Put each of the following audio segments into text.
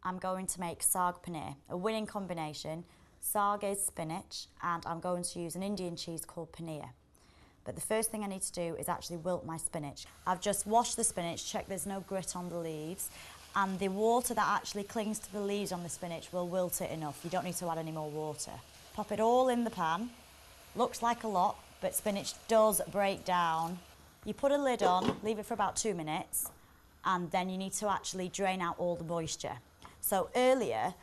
I'm going to make Saag Paneer, a winning combination. Saag is spinach, and I'm going to use an Indian cheese called Paneer. But the first thing I need to do is actually wilt my spinach. I've just washed the spinach, checked there's no grit on the leaves, and the water that actually clings to the leaves on the spinach will wilt it enough. You don't need to add any more water. Pop it all in the pan. Looks like a lot, but spinach does break down. You put a lid on, leave it for about 2 minutes, and then you need to actually drain out all the moisture. So earlier,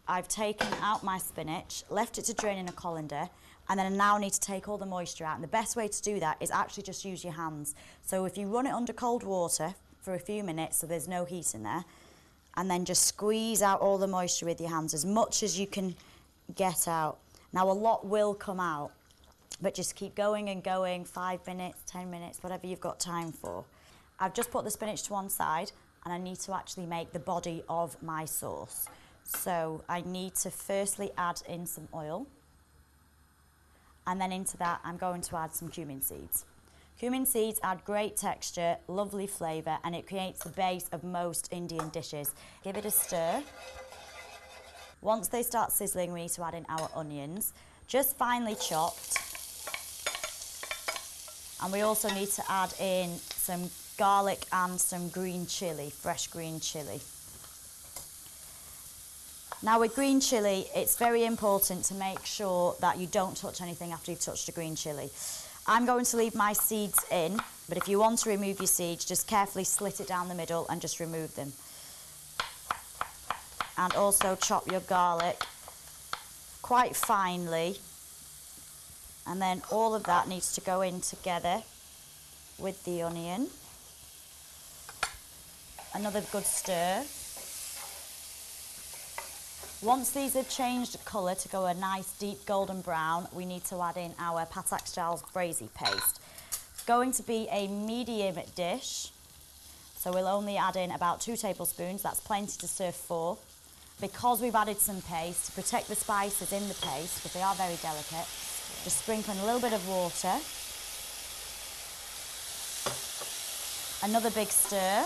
I've taken out my spinach, left it to drain in a colander, and then I now need to take all the moisture out. And the best way to do that is actually just use your hands. So if you run it under cold water for a few minutes so there's no heat in there, and then just squeeze out all the moisture with your hands as much as you can get out. Now a lot will come out, but just keep going and going, 5 minutes, 10 minutes, whatever you've got time for. I've just put the spinach to one side, and I need to actually make the body of my sauce. So I need to firstly add in some oil, and then into that I'm going to add some cumin seeds. Cumin seeds add great texture, lovely flavour, and it creates the base of most Indian dishes. Give it a stir. Once they start sizzling, we need to add in our onions, just finely chopped. And we also need to add in some garlic and some green chilli, fresh green chilli. Now with green chilli, it's very important to make sure that you don't touch anything after you've touched the green chilli. I'm going to leave my seeds in, but if you want to remove your seeds, just carefully slit it down the middle and just remove them. And also chop your garlic quite finely. And then all of that needs to go in together with the onion. Another good stir. Once these have changed colour to go a nice deep golden brown, we need to add in our Patak jalfrezi paste. It's going to be a medium dish, so we'll only add in about 2 tablespoons. That's plenty to serve 4. Because we've added some paste, to protect the spices in the paste, because they are very delicate, just sprinkle in a little bit of water. Another big stir.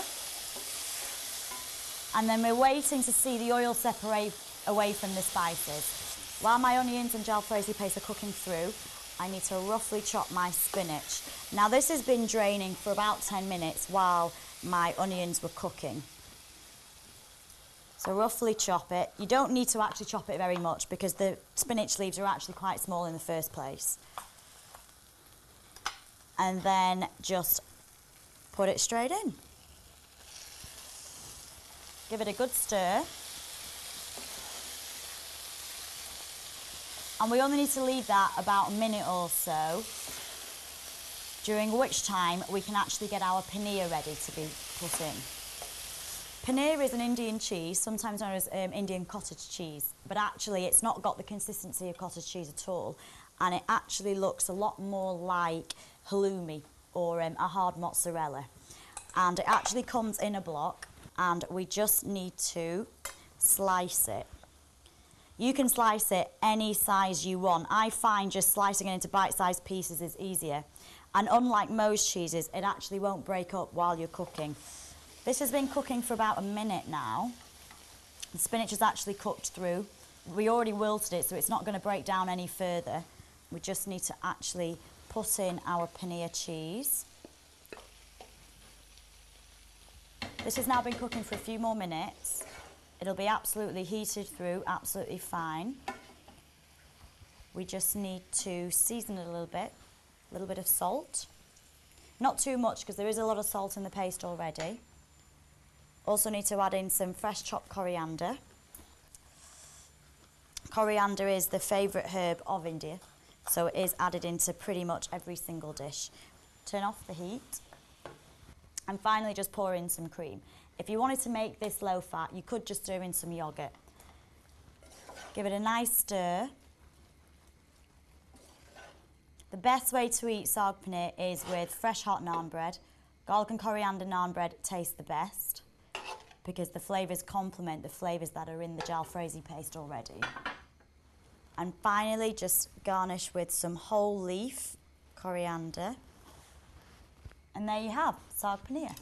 And then we're waiting to see the oil separate away from the spices. While my onions and jalfrezi paste are cooking through, I need to roughly chop my spinach. Now this has been draining for about 10 minutes while my onions were cooking. So roughly chop it. You don't need to actually chop it very much because the spinach leaves are actually quite small in the first place. And then just put it straight in. Give it a good stir. And we only need to leave that about a minute or so, during which time we can actually get our paneer ready to be put in. Paneer is an Indian cheese, sometimes known as Indian cottage cheese, but actually it's not got the consistency of cottage cheese at all, and it actually looks a lot more like halloumi or a hard mozzarella. And it actually comes in a block, and we just need to slice it. You can slice it any size you want. I find just slicing it into bite-sized pieces is easier. And unlike most cheeses, it actually won't break up while you're cooking. This has been cooking for about a minute now. The spinach is actually cooked through. We already wilted it, so it's not going to break down any further. We just need to actually put in our paneer cheese. This has now been cooking for a few more minutes. It'll be absolutely heated through, absolutely fine. We just need to season it a little bit of salt. Not too much because there is a lot of salt in the paste already. Also need to add in some fresh chopped coriander. Coriander is the favourite herb of India, so it is added into pretty much every single dish. Turn off the heat. And finally just pour in some cream. If you wanted to make this low fat, you could just stir in some yoghurt. Give it a nice stir. The best way to eat saag paneer is with fresh hot naan bread. Garlic and coriander naan bread tastes the best because the flavours complement the flavours that are in the jalfrezi paste already. And finally just garnish with some whole leaf coriander. And there you have saag paneer.